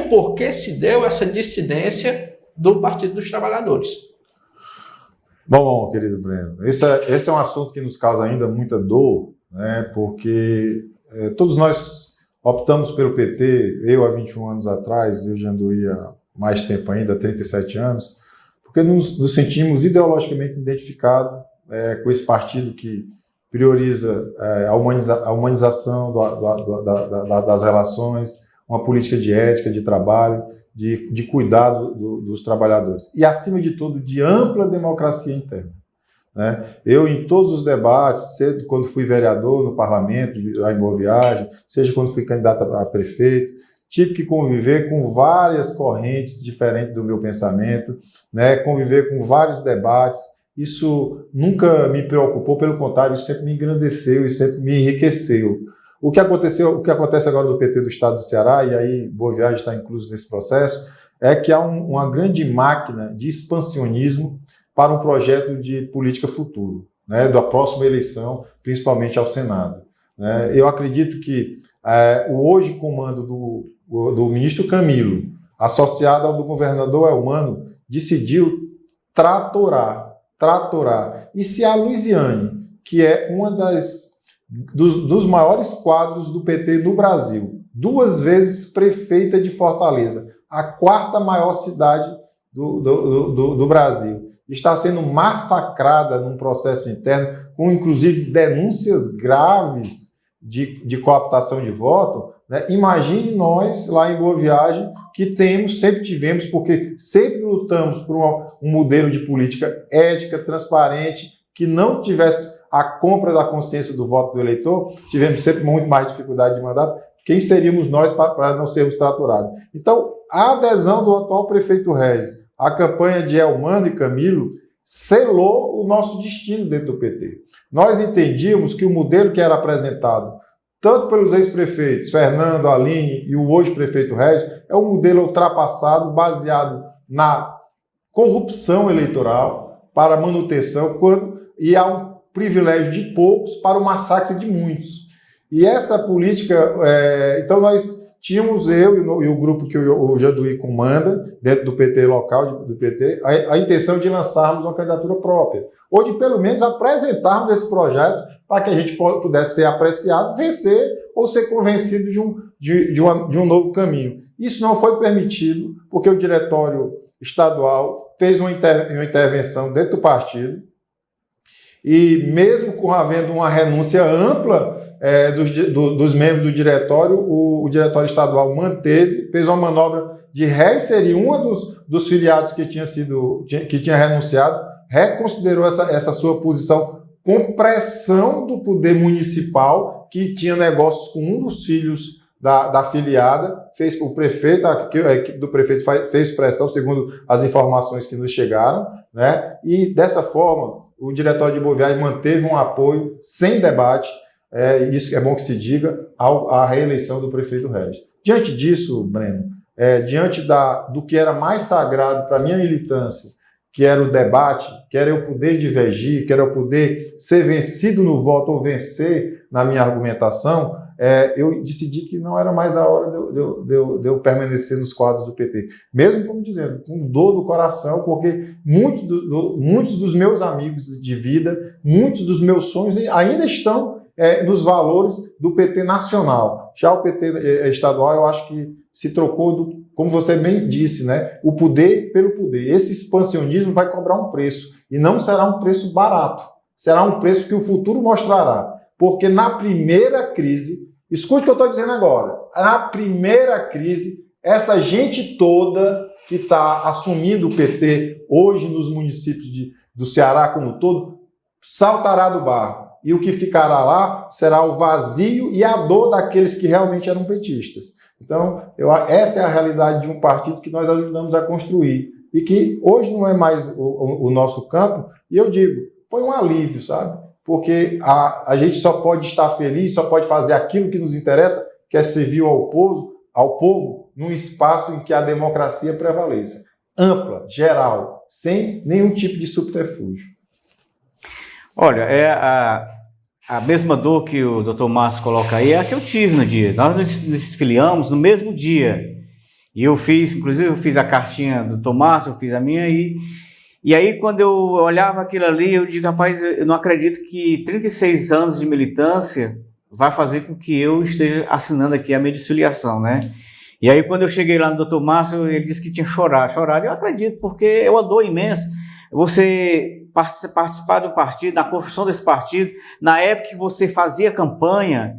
o porquê se deu essa dissidência do Partido dos Trabalhadores. Bom, querido Breno, esse é um assunto que nos causa ainda muita dor, né, porque todos nós optamos pelo PT, eu há 21 anos atrás, eu já ando há mais tempo ainda, há 37 anos, porque nos sentimos ideologicamente identificados com esse partido que prioriza a humanização das relações, uma política de ética, de trabalho, de cuidado dos trabalhadores. E, acima de tudo, de ampla democracia interna. Né? Eu, em todos os debates, seja quando fui vereador no parlamento, lá em Boa Viagem, seja quando fui candidato a prefeito, tive que conviver com várias correntes diferentes do meu pensamento, né? Conviver com vários debates. Isso nunca me preocupou, pelo contrário, isso sempre me engrandeceu e sempre me enriqueceu. O que acontece agora no PT do Estado do Ceará, e aí Boa Viagem está incluso nesse processo, é que há uma grande máquina de expansionismo para um projeto de política futuro, né, da próxima eleição, principalmente ao Senado. Né? Eu acredito que o hoje comando do ministro Camilo, associado ao do governador Elmano, decidiu tratorar. E se a Luiziane, que é uma dos maiores quadros do PT no Brasil, 2 vezes prefeita de Fortaleza, a 4ª maior cidade do Brasil, está sendo massacrada num processo interno, com inclusive denúncias graves de cooptação de voto, né? Imagine nós, lá em Boa Viagem, que sempre tivemos, porque sempre lutamos por um modelo de política ética, transparente, que não tivesse a compra da consciência do voto do eleitor, tivemos sempre muito mais dificuldade de mandato. Quem seríamos nós para não sermos traturados? Então, a adesão do atual prefeito Regis à campanha de Elmano e Camilo selou o nosso destino dentro do PT. Nós entendíamos que o modelo que era apresentado tanto pelos ex-prefeitos Fernando, Aline e o hoje prefeito Regis é um modelo ultrapassado, baseado na corrupção eleitoral para manutenção, e há um privilégio de poucos para o massacre de muitos. E essa política, então nós tínhamos, eu e o grupo que o Janduí comanda, dentro do PT local, do PT, a intenção de lançarmos uma candidatura própria, ou de pelo menos apresentarmos esse projeto para que a gente pudesse ser apreciado, vencer ou ser convencido de um novo caminho. Isso não foi permitido, porque o diretório estadual fez uma intervenção dentro do partido, e mesmo havendo uma renúncia ampla dos membros do diretório, o diretório estadual fez uma manobra de reinserir uma dos filiados que tinha renunciado, reconsiderou essa sua posição com pressão do poder municipal, que tinha negócios com um dos filhos da filiada, o prefeito, a equipe do prefeito fez pressão, segundo as informações que nos chegaram, né? E dessa forma, o diretório de Boa Viagem manteve um apoio sem debate, isso é bom que se diga, à reeleição do prefeito Regis. Diante disso, Breno, diante do que era mais sagrado para a minha militância, que era o debate, que era eu poder divergir, que era eu poder ser vencido no voto ou vencer na minha argumentação, eu decidi que não era mais a hora de eu permanecer nos quadros do PT. Mesmo, como dizendo, com dor do coração, porque muitos dos meus amigos de vida, muitos dos meus sonhos ainda estão nos valores do PT nacional. Já o PT estadual, eu acho que se trocou, como você bem disse, né? O poder pelo poder. Esse expansionismo vai cobrar um preço, e não será um preço barato. Será um preço que o futuro mostrará. Porque na primeira crise, escute o que eu estou dizendo agora, na primeira crise, essa gente toda que está assumindo o PT hoje nos municípios do Ceará como um todo, saltará do barco. E o que ficará lá será o vazio e a dor daqueles que realmente eram petistas. Então, essa é a realidade de um partido que nós ajudamos a construir e que hoje não é mais o nosso campo. E eu digo, foi um alívio, sabe? Porque a gente só pode estar feliz, só pode fazer aquilo que nos interessa, que é servir ao povo, num espaço em que a democracia prevaleça. Ampla, geral, sem nenhum tipo de subterfúgio. Olha, a mesma dor que o Dr. Márcio coloca aí é a que eu tive no dia. Nós nos filiamos no mesmo dia. E eu fiz, inclusive eu fiz a cartinha do Tomás, eu fiz a minha, e aí quando eu olhava aquilo ali, eu digo, rapaz, eu não acredito que 36 anos de militância vai fazer com que eu esteja assinando aqui a minha desfiliação, né? E aí quando eu cheguei lá no Dr. Márcio, ele disse que tinha chorado, e eu acredito, porque é uma dor imensa, você participar do partido, da construção desse partido, na época que você fazia campanha,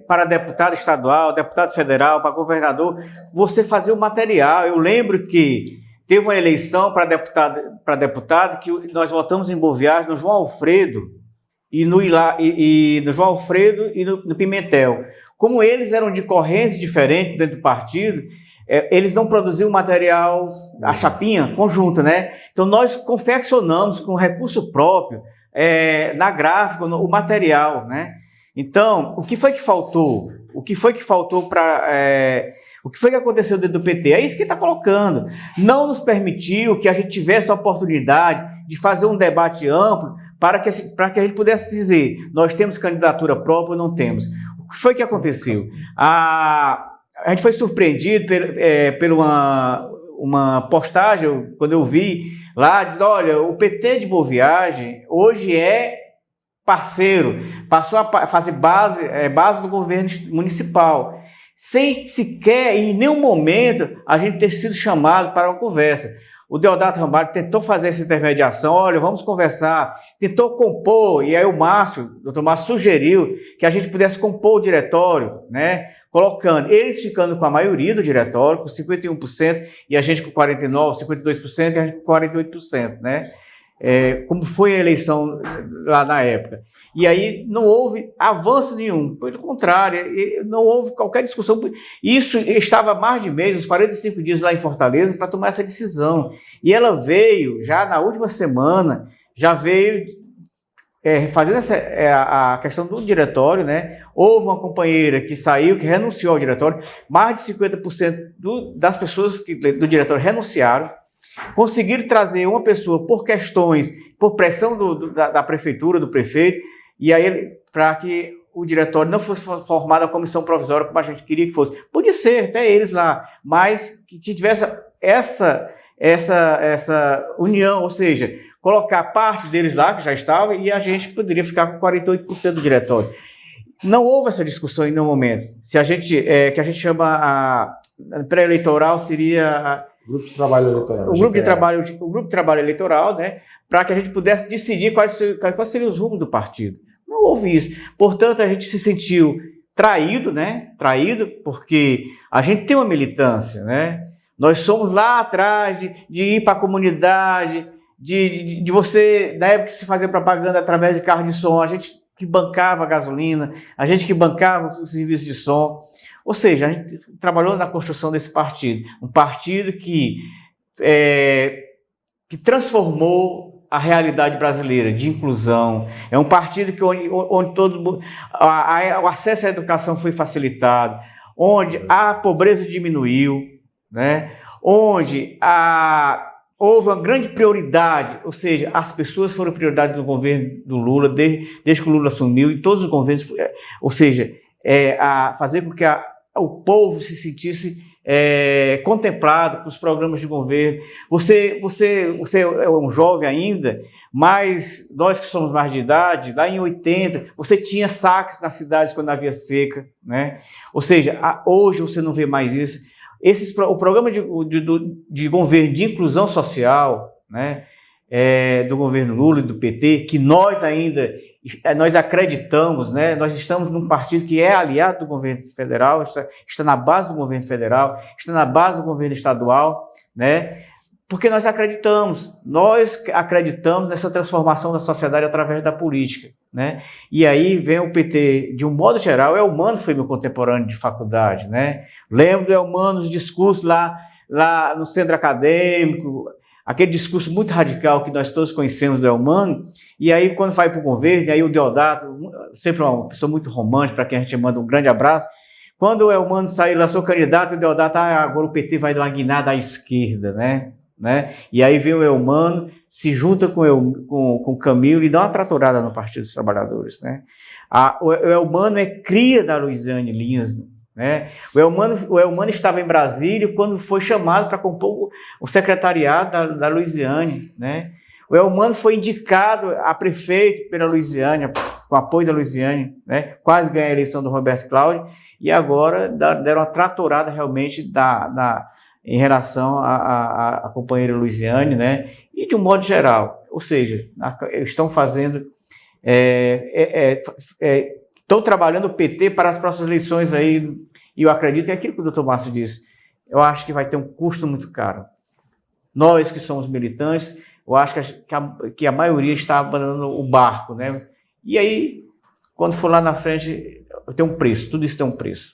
para deputado estadual, deputado federal, para governador, você fazia o material. Eu lembro que teve uma eleição para deputado que nós votamos em Boa Viagem, no João Alfredo e no João Alfredo e no Pimentel. Como eles eram de correntes diferentes dentro do partido, eles não produziam material, a chapinha conjunta, né? Então nós confeccionamos com recurso próprio, na gráfica, o material, né? Então, o que foi que faltou? O que foi que aconteceu dentro do PT? É isso que está colocando. Não nos permitiu que a gente tivesse a oportunidade de fazer um debate amplo para que a gente pudesse dizer, nós temos candidatura própria ou não temos. O que foi que aconteceu? A gente foi surpreendido por uma postagem, quando eu vi lá, diz, olha, o PT de Boa Viagem hoje é parceiro, passou a fazer base do governo municipal, sem sequer, em nenhum momento, a gente ter sido chamado para uma conversa. O Deodato Rambalho tentou fazer essa intermediação, olha, vamos conversar, tentou compor, e aí o Dr. Márcio sugeriu que a gente pudesse compor o diretório, né, colocando, eles ficando com a maioria do diretório, com 51%, e a gente com 49%, 52%, e a gente com 48%, né? Como foi a eleição lá na época. E aí não houve avanço nenhum, pelo contrário, não houve qualquer discussão. Isso estava há mais de mês, uns 45 dias lá em Fortaleza, para tomar essa decisão. E ela veio, já na última semana, já veio fazendo a questão do diretório, né? Houve uma companheira que saiu, que renunciou ao diretório, mais de 50% das pessoas do diretório renunciaram. Conseguiram trazer uma pessoa por questões, por pressão da prefeitura, do prefeito, e aí para que o diretório não fosse formado a comissão provisória como a gente queria que fosse. Podia ser, até eles lá, mas que tivesse essa união, ou seja, colocar parte deles lá, que já estava, e a gente poderia ficar com 48% do diretório. Não houve essa discussão em nenhum momento. Se a gente, que a gente chama a pré-eleitoral, seria Grupo de Trabalho Eleitoral. O grupo de trabalho eleitoral, né, para que a gente pudesse decidir quais seriam os rumos do partido. Não houve isso. Portanto, a gente se sentiu traído, né? Traído, porque a gente tem uma militância, né? Nós somos lá atrás de ir para a comunidade, de você, na época que se fazia propaganda através de carro de som, a gente que bancava a gasolina, a gente que bancava o serviço de som. Ou seja, a gente trabalhou na construção desse partido. Um partido que transformou a realidade brasileira de inclusão. É um partido onde o acesso à educação foi facilitado, onde a pobreza diminuiu, né? Onde houve uma grande prioridade, ou seja, as pessoas foram prioridade do governo do Lula, desde que o Lula assumiu, e todos os governos, ou seja, a fazer com que o povo se sentisse contemplado com os programas de governo. Você é um jovem ainda, mas nós que somos mais de idade, lá em 80, você tinha saques nas cidades quando havia seca, né? Ou seja, hoje você não vê mais isso. O programa de governo de inclusão social, né, do governo Lula e do PT, que nós acreditamos, né, nós estamos num partido que é aliado do governo federal, está na base do governo federal, está na base do governo estadual, né, porque nós acreditamos nessa transformação da sociedade através da política, né? E aí vem o PT, de um modo geral, Elmano foi meu contemporâneo de faculdade, né? Lembro do Elmano, os discursos lá no centro acadêmico, aquele discurso muito radical que nós todos conhecemos do Elmano, e aí quando vai para o governo, aí o Deodato, sempre uma pessoa muito romântica, para quem a gente manda um grande abraço, quando o Elmano saiu lá, sou candidato, o Deodato, agora o PT vai dar uma guinada à esquerda, né? E aí vem o Elmano, se junta com o Camilo e dá uma tratorada no Partido dos Trabalhadores, né? O Elmano é cria da Luiziane Lins, né? O Elmano estava em Brasília quando foi chamado para compor o secretariado da Luisiânia, né? O Elmano foi indicado a prefeito pela Luisiânia, com apoio da Luisiânia, né? Quase ganha a eleição do Roberto Cláudio, e agora deram uma tratorada realmente em relação à companheira Luisiânia, né? E de um modo geral, ou seja, estão fazendo, estão trabalhando o PT para as próximas eleições aí, e eu acredito, é aquilo que o doutor Márcio disse, eu acho que vai ter um custo muito caro. Nós que somos militantes, eu acho que a maioria está abandonando o barco, né? E aí, quando for lá na frente, tem um preço, tudo isso tem um preço.